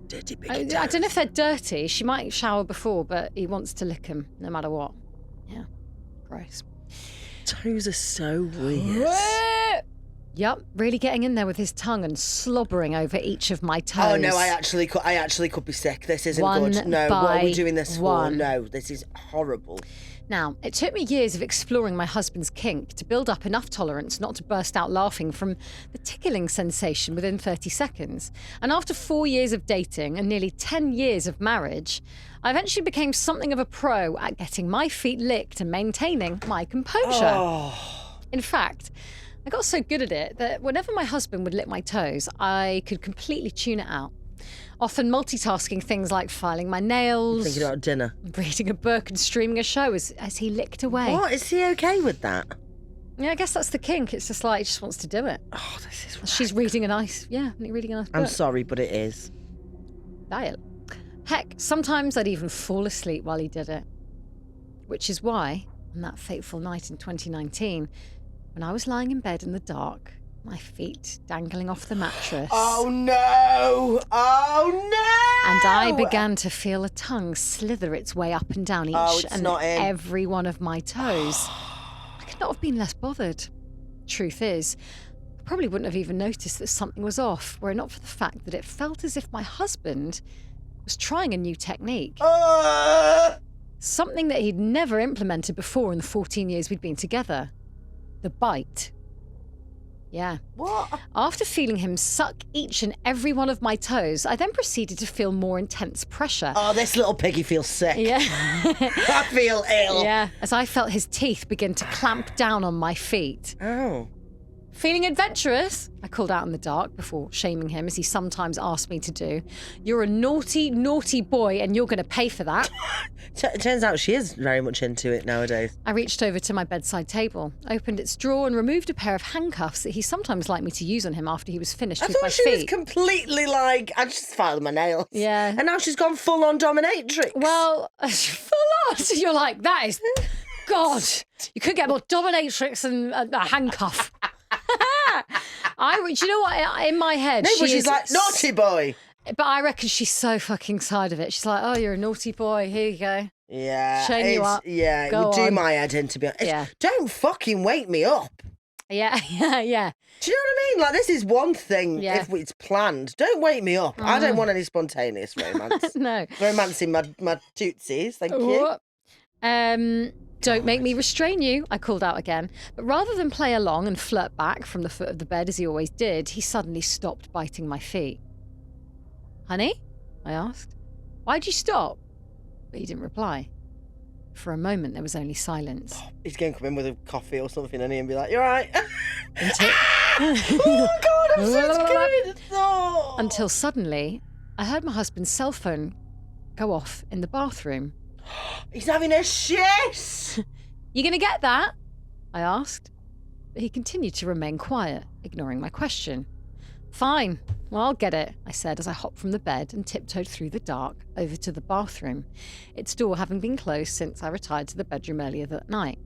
Dirty big I don't know if they're dirty. She might shower before, but he wants to lick them no matter what. Yeah. Gross. Toes are so weird. Yep, really getting in there with his tongue and slobbering over each of my toes. Oh no, I actually could be sick. This isn't One good. No, by what are we doing this one. for? No, this is horrible. Now, it took me years of exploring my husband's kink to build up enough tolerance not to burst out laughing from the tickling sensation within 30 seconds. And after 4 years of dating and nearly 10 years of marriage, I eventually became something of a pro at getting my feet licked and maintaining my composure. Oh. In fact, I got so good at it that whenever my husband would lick my toes, I could completely tune it out. Often multitasking things like filing my nails, Thinking about dinner. reading a book and streaming a show as he licked away. What? Is he okay with that? Yeah, I guess that's the kink. It's just like he just wants to do it. Oh, this is. She's reading a nice book. I'm sorry, but it is. Dial. Heck, sometimes I'd even fall asleep while he did it. Which is why, on that fateful night in 2019, when I was lying in bed in the dark, my feet dangling off the mattress. Oh no! Oh no! And I began to feel a tongue slither its way up and down each and every one of my toes. I could not have been less bothered. Truth is, I probably wouldn't have even noticed that something was off, were it not for the fact that it felt as if my husband was trying a new technique. Something that he'd never implemented before in the 14 years we'd been together. The bite. Yeah. What? After feeling him suck each and every one of my toes, I then proceeded to feel more intense pressure. Oh, this little piggy feels sick. Yeah. I feel ill. Yeah, as I felt his teeth begin to clamp down on my feet. Oh. Feeling adventurous, I called out in the dark before shaming him, as he sometimes asked me to do. You're a naughty, naughty boy, and you're going to pay for that. It turns out she is very much into it nowadays. I reached over to my bedside table, opened its drawer, and removed a pair of handcuffs that he sometimes liked me to use on him after he was finished with my I thought she feet. was completely like, I just filed my nails. Yeah. And now she's gone full on dominatrix. Well, full on. So you're like, that is, God, you could get more dominatrix than a handcuff. Do you know what? In my head, no, but she's like, naughty boy. But I reckon she's so fucking tired of it. She's like, oh, you're a naughty boy. Here you go. Yeah. Showing you up. Yeah, Go it would do on. my head in, to be honest. Yeah. Don't fucking wake me up. Yeah. Do you know what I mean? Like, this is one thing if it's planned. Don't wake me up. I don't want any spontaneous romance. No. Romancing my tootsies, thank you. Don't make me restrain you, I called out again. But rather than play along and flirt back from the foot of the bed as he always did, he suddenly stopped biting my feet. Honey? I asked. Why'd you stop? But he didn't reply. For a moment, there was only silence. He's going to come in with a coffee or something, and be like, you're right. Oh, God, I'm so scared. Oh. Until suddenly, I heard my husband's cell phone go off in the bathroom. He's having a shit. You gonna get that? I asked. But he continued to remain quiet, ignoring my question. Fine, well, I'll get it, I said as I hopped from the bed and tiptoed through the dark over to the bathroom, its door having been closed since I retired to the bedroom earlier that night.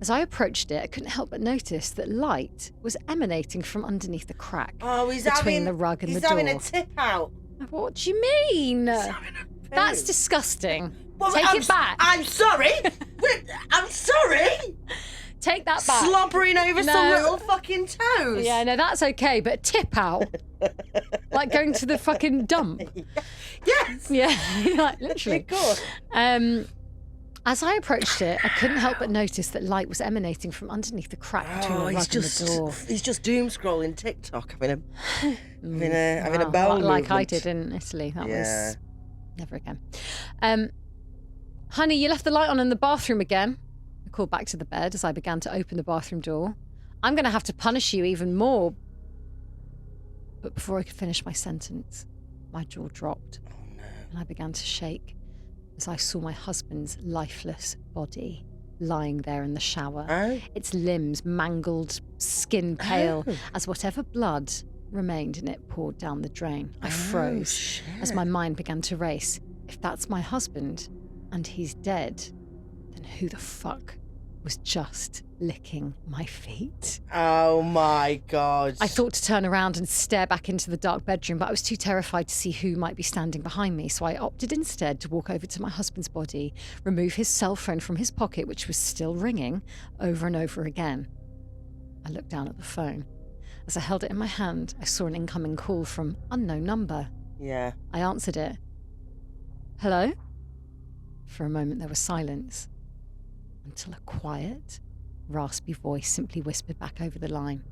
As I approached it, I couldn't help but notice that light was emanating from underneath the crack between the rug and the door. He's having a tip out. What do you mean? He's having a poo. That's disgusting. Well, Take it back. I'm sorry. I'm sorry. Take that back. Slobbering over some little fucking toes. Yeah, no, that's okay, but tip out. Like going to the fucking dump. Yes. Yeah, like, literally. Of course. As I approached it, I couldn't help but notice that light was emanating from underneath the crack between the rug and the door. He's just doom scrolling TikTok, having a bowel like movement. I did in Italy. That was never again. Honey, you left the light on in the bathroom again. I called back to the bed as I began to open the bathroom door. I'm going to have to punish you even more. But before I could finish my sentence, my jaw dropped. Oh, no. And I began to shake as I saw my husband's lifeless body lying there in the shower. Oh. Its limbs mangled, skin pale, as whatever blood remained in it poured down the drain. I froze as my mind began to race. If that's my husband and he's dead, then who the fuck was just licking my feet? Oh my God. I thought to turn around and stare back into the dark bedroom, but I was too terrified to see who might be standing behind me, so I opted instead to walk over to my husband's body, remove his cell phone from his pocket, which was still ringing, over and over again. I looked down at the phone. As I held it in my hand, I saw an incoming call from unknown number. Yeah. I answered it. Hello? For a moment there was silence, until a quiet, raspy voice simply whispered back over the line.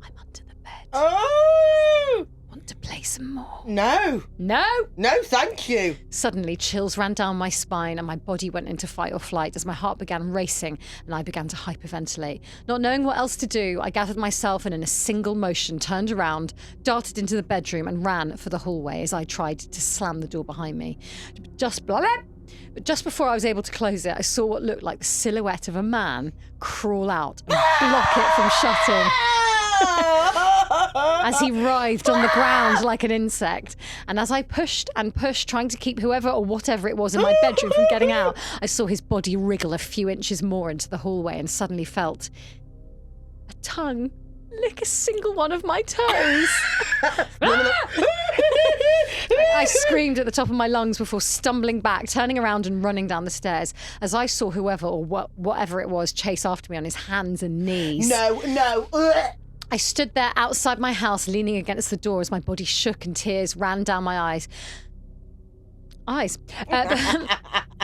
I'm under the bed. Oh! Want to play some more? No. No! No, thank you. Suddenly, chills ran down my spine and my body went into fight or flight as my heart began racing and I began to hyperventilate. Not knowing what else to do, I gathered myself and in a single motion turned around, darted into the bedroom and ran for the hallway as I tried to slam the door behind me. But just before I was able to close it, I saw what looked like the silhouette of a man crawl out and block it from shutting. As he writhed on the ground like an insect. And as I pushed and pushed, trying to keep whoever or whatever it was in my bedroom from getting out, I saw his body wriggle a few inches more into the hallway and suddenly felt a tongue lick a single one of my toes. I screamed at the top of my lungs before stumbling back, turning around and running down the stairs as I saw whoever or whatever it was chase after me on his hands and knees. No. I stood there outside my house, leaning against the door as my body shook and tears ran down my eyes.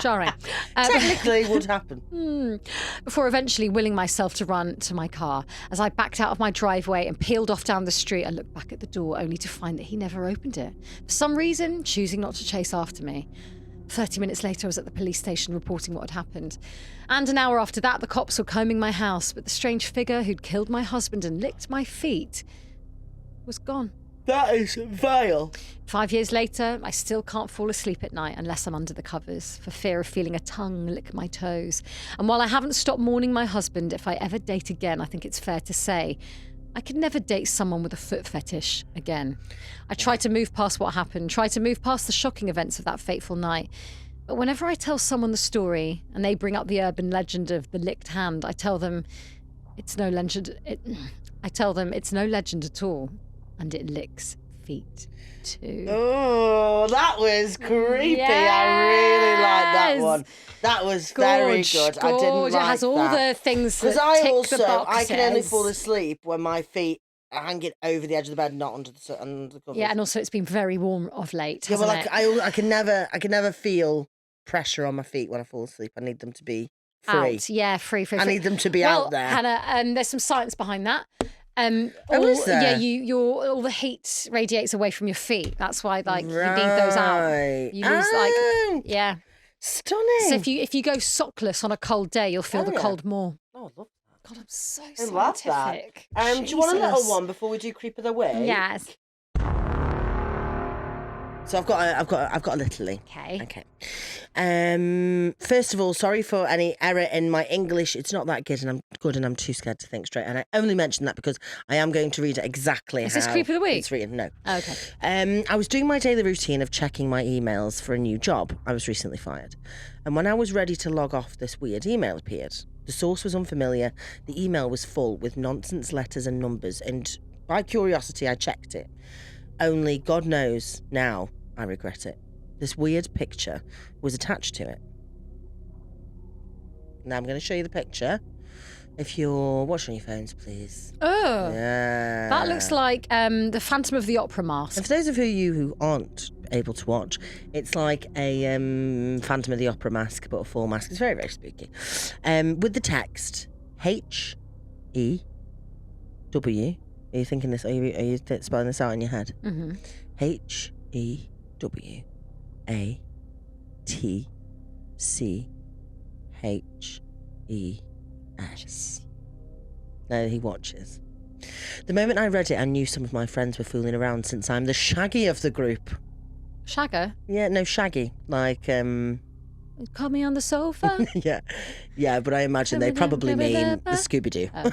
Jarring. Technically would happen. Before eventually willing myself to run to my car. As I backed out of my driveway and peeled off down the street, I looked back at the door only to find that he never opened it. For some reason, choosing not to chase after me. 30 minutes later, I was at the police station reporting what had happened. And an hour after that, the cops were combing my house, but the strange figure who'd killed my husband and licked my feet was gone. That is vile. 5 years later, I still can't fall asleep at night unless I'm under the covers, for fear of feeling a tongue lick my toes. And while I haven't stopped mourning my husband, if I ever date again, I think it's fair to say I could never date someone with a foot fetish again. I tried to move past what happened, tried to move past the shocking events of that fateful night. But whenever I tell someone the story and they bring up the urban legend of the licked hand, I tell them it's no legend. It's no legend at all, and it licks feet too. Oh, that was creepy. Yes. I really liked that one. That was very good. I didn't like it has all the things that tick the boxes. I can only fall asleep when my feet are hanging over the edge of the bed, not under the covers. Yeah, and also it's been very warm of late. Yeah, well, hasn't it? I can never feel pressure on my feet when I fall asleep. I need them to be free. Out. Yeah, free. I need them to be out there. Hannah, there's some science behind that. Is there? Yeah, all the heat radiates away from your feet. That's why, you need those out. You lose, yeah. Stunning. So if you go sockless on a cold day, you'll feel the cold more. Oh, I love that. God, I'm so I love scientific. that. Do you want a little one before we do Creep of the Week? Yes. So I've got a little. Okay. First of all, sorry for any error in my English. It's not that good, and I'm too scared to think straight. And I only mention that because I am going to read it exactly. Is this Creep of the Week? It's written. No. Okay. I was doing my daily routine of checking my emails for a new job. I was recently fired, and when I was ready to log off, this weird email appeared. The source was unfamiliar. The email was full with nonsense letters and numbers, and by curiosity, I checked it. Only God knows now I regret it. This weird picture was attached to it. Now I'm going to show you the picture. If you're watching your phones, please. Oh, yeah. That looks like the Phantom of the Opera mask. And for those of you who aren't able to watch, it's like a Phantom of the Opera mask, but a full mask. It's very, very spooky. With the text, H-E-W. Are you thinking this? Are you spelling this out in your head? Mm-hmm. H-E-W-A-T-C-H-E-S. No, he watches. The moment I read it, I knew some of my friends were fooling around since I'm the Shaggy of the group. Shagger? Yeah, no, Shaggy. Like, Call me on the sofa? Yeah, but I imagine they probably mean the Scooby-Doo. Oh.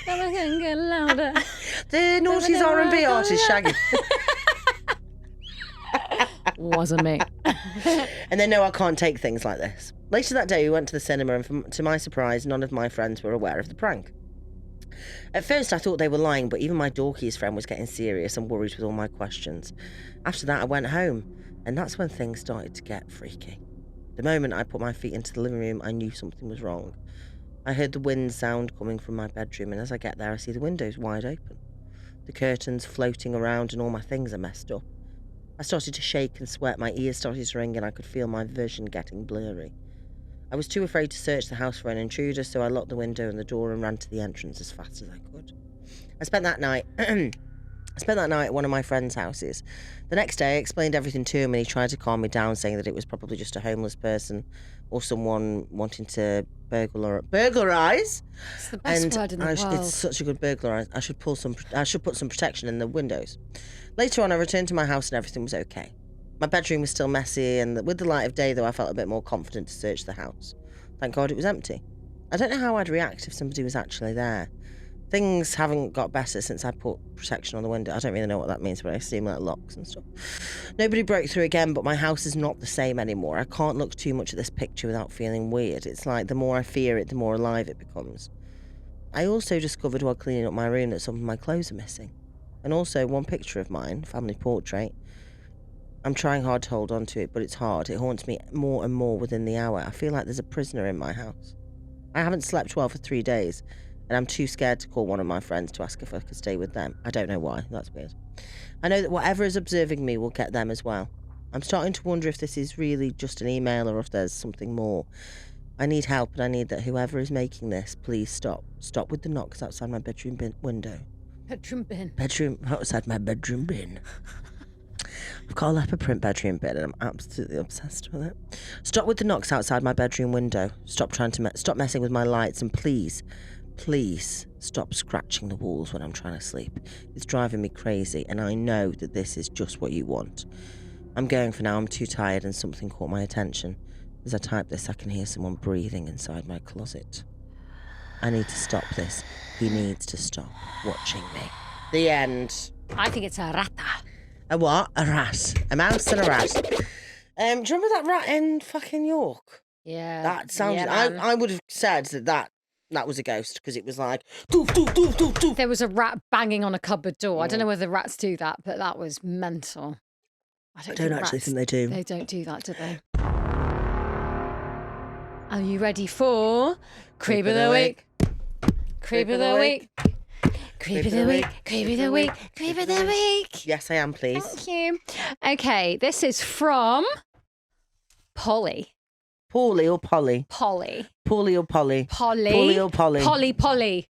Get louder. The noughties R&B artist, Shaggy. Wasn't me. And they know I can't take things like this. Later that day, we went to the cinema, and to my surprise, none of my friends were aware of the prank. At first, I thought they were lying, but even my dorkiest friend was getting serious and worried with all my questions. After that, I went home, and that's when things started to get freaky. The moment I put my feet into the living room, I knew something was wrong. I heard the wind sound coming from my bedroom, and as I get there, I see the windows wide open. The curtains floating around, and all my things are messed up. I started to shake and sweat, my ears started to ring, and I could feel my vision getting blurry. I was too afraid to search the house for an intruder, so I locked the window and the door and ran to the entrance as fast as I could. I spent that night at one of my friends' houses. The next day, I explained everything to him, and he tried to calm me down, saying that it was probably just a homeless person or someone wanting to burglarize. It's the best word in the world. It's such a good burglarize. I should put some protection in the windows. Later on, I returned to my house and everything was okay. My bedroom was still messy, and with the light of day, though, I felt a bit more confident to search the house. Thank God it was empty. I don't know how I'd react if somebody was actually there. Things haven't got better since I put protection on the window. I don't really know what that means, but I assume like locks and stuff. Nobody broke through again, but my house is not the same anymore. I can't look too much at this picture without feeling weird. It's like the more I fear it, the more alive it becomes. I also discovered while cleaning up my room that some of my clothes are missing. And also one picture of mine, family portrait. I'm trying hard to hold on to it, but it's hard. It haunts me more and more within the hour. I feel like there's a prisoner in my house. I haven't slept well for 3 days, and I'm too scared to call one of my friends to ask if I could stay with them. I don't know why. That's weird. I know that whatever is observing me will get them as well. I'm starting to wonder if this is really just an email or if there's something more. I need help, and I need that whoever is making this, please stop. Stop with the knocks outside my bedroom window. Outside my bedroom bin. I've got a leopard print bedroom bin, and I'm absolutely obsessed with it. Stop with the knocks outside my bedroom window. Stop stop messing with my lights, and please stop scratching the walls when I'm trying to sleep. It's driving me crazy, and I know that this is just what you want. I'm going for now. I'm too tired, and something caught my attention. As I type this, I can hear someone breathing inside my closet. I need to stop this. He needs to stop watching me. The end. I think it's a rata. A what? A rat. A mouse and a rat. Do you remember that rat in fucking York? Yeah. That sounds... Yeah, I would have said that was a ghost, because it was like... Doof, doof, doof, doof, doof. There was a rat banging on a cupboard door. I don't know whether rats do that, but that was mental. I don't actually think they do. They don't do that, do they? Are you ready for Creep of the Week? Creep of the Week. Creep of the Week. Creep of the Week. Creep of the Week. Yes, I am, please. Thank you. Okay, this is from Polly. Paulie or Polly? Polly. Paulie or Polly? Polly. Paulie or Polly? Polly. Polly.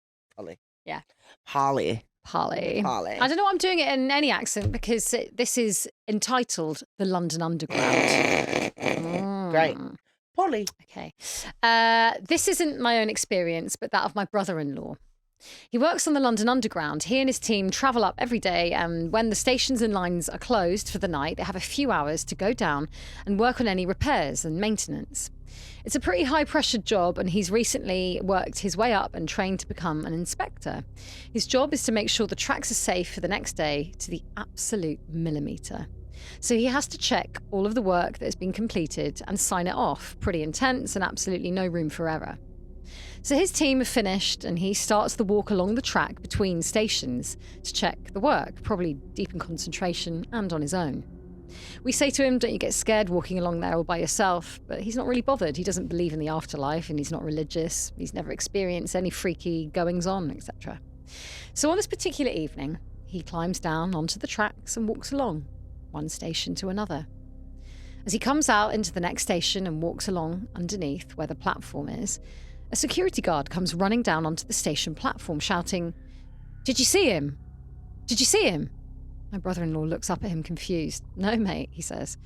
Yeah. Polly. Polly. Polly. I don't know why I'm doing it in any accent, because this is entitled The London Underground. Great. Polly. Okay. This isn't my own experience, but that of my brother-in-law. He works on the London Underground. He and his team travel up every day, and when the stations and lines are closed for the night, they have a few hours to go down and work on any repairs and maintenance. It's a pretty high-pressured job, and he's recently worked his way up and trained to become an inspector. His job is to make sure the tracks are safe for the next day to the absolute millimetre. So he has to check all of the work that has been completed and sign it off. Pretty intense and absolutely no room for error. So his team have finished and he starts the walk along the track between stations to check the work, probably deep in concentration and on his own. We say to him, don't you get scared walking along there all by yourself? But he's not really bothered. He doesn't believe in the afterlife and he's not religious. He's never experienced any freaky goings-on, etc. So on this particular evening, he climbs down onto the tracks and walks along, one station to another. As he comes out into the next station and walks along underneath where the platform is, a security guard comes running down onto the station platform shouting, "Did you see him? Did you see him?" My brother-in-law looks up at him confused. "No, mate," he says.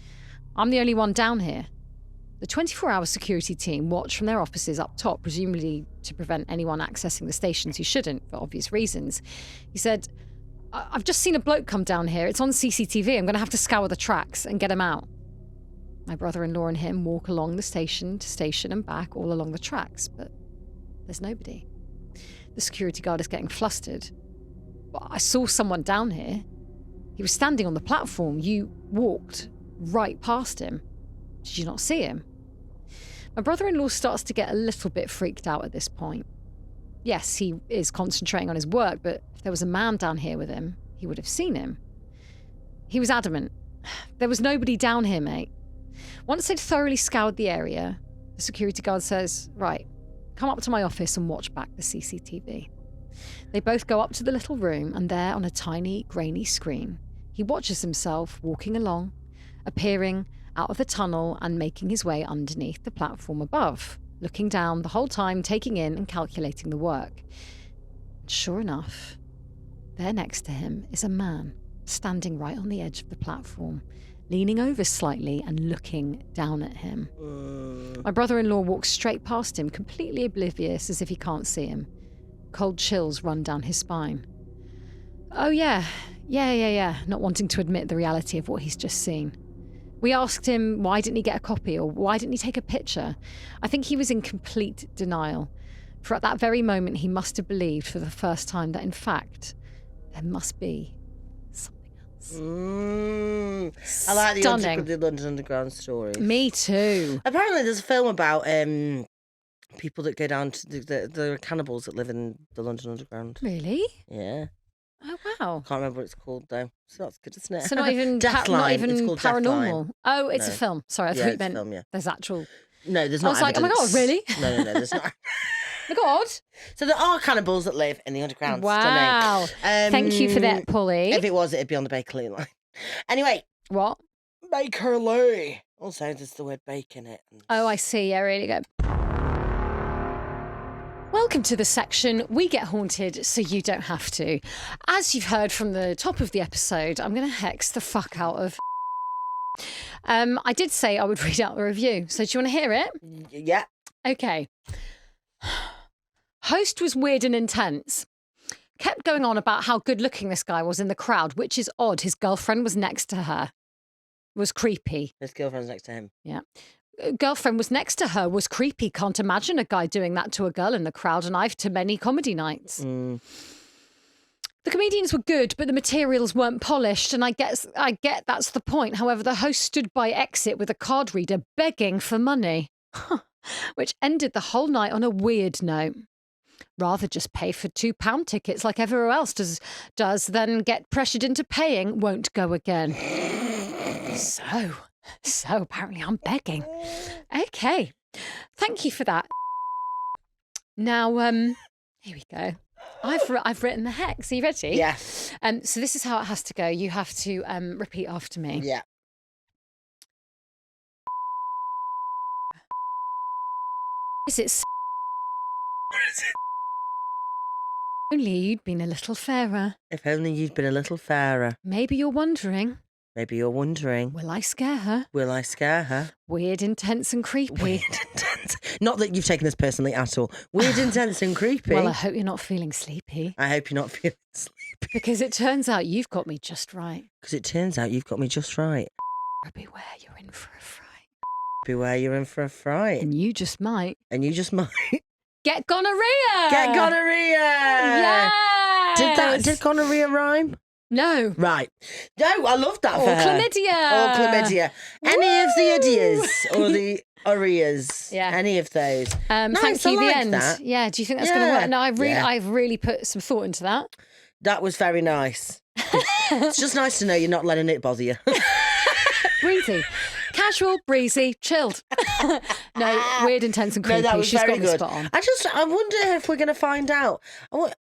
"I'm the only one down here." The 24-hour security team watch from their offices up top, presumably to prevent anyone accessing the stations who shouldn't, for obvious reasons. He said, "I've just seen a bloke come down here. It's on CCTV. I'm going to have to scour the tracks and get him out." My brother-in-law and him walk along the station to station and back, all along the tracks, but there's nobody. The security guard is getting flustered. "I saw someone down here. He was standing on the platform. You walked right past him. Did you not see him?" My brother-in-law starts to get a little bit freaked out at this point. Yes, he is concentrating on his work, but if there was a man down here with him, he would have seen him. He was adamant. "There was nobody down here, mate." Once they'd thoroughly scoured the area, the security guard says, "Right, come up to my office and watch back the CCTV." They both go up to the little room, and there on a tiny, grainy screen, he watches himself walking along, appearing out of the tunnel and making his way underneath the platform above, looking down the whole time, taking in and calculating the work. And sure enough, there next to him is a man standing right on the edge of the platform, leaning over slightly and looking down at him. My brother-in-law walks straight past him, completely oblivious, as if he can't see him. Cold chills run down his spine. Oh yeah, not wanting to admit the reality of what he's just seen. We asked him why didn't he get a copy or why didn't he take a picture. I think he was in complete denial, for at that very moment he must have believed for the first time that in fact there must be something else. I like Stunning. the London Underground stories. Me too. Apparently there's a film about people that go down to the cannibals that live in the London Underground. Really? Yeah. Oh wow. Can't remember what it's called though. So that's good, isn't it? So not even Deathline. It's called paranormal. Deathline. Oh, it's No. a film. Sorry, I thought you it's a meant film, yeah. there's actual. No, there's I not. was like, oh my God, evidence. really? No, there's not. Oh my God. So there are cannibals that live in the underground. Wow. Stunning. Thank you for that, Polly. If it was, it'd be on the Bakerloo line. Anyway, What? Bakerloo. Also, there's the word bake in it. Oh, I see. Yeah, really good. Welcome to the section We Get Haunted So You Don't Have To. As you've heard from the top of the episode, I'm going to hex the fuck out of. I did say I would read out the review, so do you want to hear it? Yeah. Okay. Host was weird and intense. Kept going on about how good looking this guy was in the crowd, which is odd. His girlfriend was next to her. Was creepy. His girlfriend's next to him. Yeah. Girlfriend was next to her, was creepy. Can't imagine a guy doing that to a girl in the crowd, and I've to many comedy nights. The comedians were good, but the materials weren't polished, and I get that's the point. However, the host stood by exit with a card reader begging for money, which ended the whole night on a weird note. Rather just pay for £2 tickets like everyone else does, then get pressured into paying, won't go again. So apparently I'm begging. Okay. Thank you for that. Now, here we go. I've written the hex. Are you ready? Yeah. So this is how it has to go. You have to repeat after me. Yeah. Is it? Only you'd been a little fairer. If only you'd been a little fairer. Maybe you're wondering. Maybe you're wondering. Will I scare her? Will I scare her? Weird, intense and creepy. Weird, intense. Not that you've taken this personally at all. Weird, intense and creepy. Well, I hope you're not feeling sleepy. I hope you're not feeling sleepy. Because it turns out you've got me just right. Because it turns out you've got me just right. Beware, you're in for a fright. Beware, you're in for a fright. And you just might. And you just might. Get gonorrhea! Get gonorrhea! Yes! Did gonorrhea rhyme? No. Right. No, I love that Or for her. chlamydia. Or chlamydia. Any of the idiots or the Urias. Yeah. Any of those. Thank Nice, you. I The like end. that. Yeah. Do you think that's going to Yeah. work? No, Yeah. I've really put some thought into that. That was very nice. It's just nice to know you're not letting it bother you. Breezy. Casual, breezy, chilled. No, weird, intense, and creepy. No, that was She's very got me good. spot on. I wonder if we're going to find out.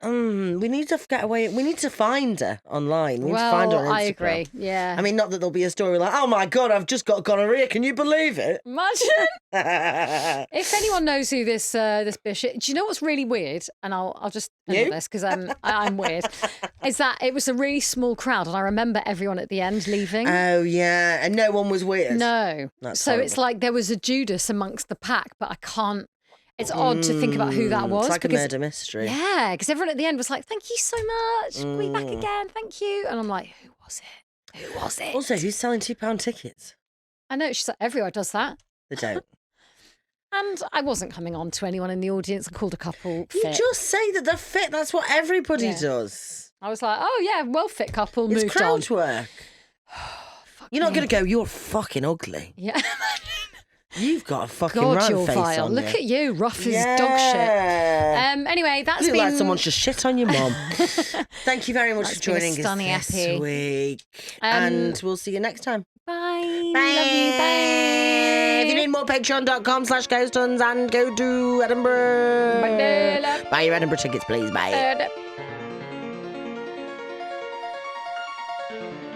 We need to get away. We need to find her online. We need to find her on Instagram. I agree. Yeah. I mean, not that there'll be a story like, oh my God, I've just got gonorrhea. Can you believe it? Imagine. If anyone knows who this bitch is, do you know what's really weird? And I'll just end this because I'm weird. Is that it was a really small crowd, and I remember everyone at the end leaving. Oh yeah, and no one was weird. No. That's so horrible. it's like there was a Judas amongst the pack, but I can't. It's odd to think about who that was. It's like because, a murder mystery. Yeah, because everyone at the end was like, "Thank you so much. We'll be back again. Thank you." And I'm like, "Who was it? Who was it?" Also, who's selling £2 tickets? I know she's like, everyone does that. They don't. And I wasn't coming on to anyone in the audience and called a couple You fit. just say that they're fit. That's what everybody Yeah. does. I was like, "Oh yeah, well fit couple." It's Moved crowd on. work. Fuck You're not me. going to go, you're fucking ugly. Yeah. You've got a fucking God, rant you're face vile. on Look you. at you, rough as dog shit. Anyway, that's You look been like someone just shit on your mum. Thank you very much That's for been a joining us stunning this epi. week. And we'll see you next time. Bye. Bye. Love you. Bye. If you need more, patreon.com/ghosthuns and go to Edinburgh. Bye. Buy your Edinburgh tickets, please. Bye. Bye.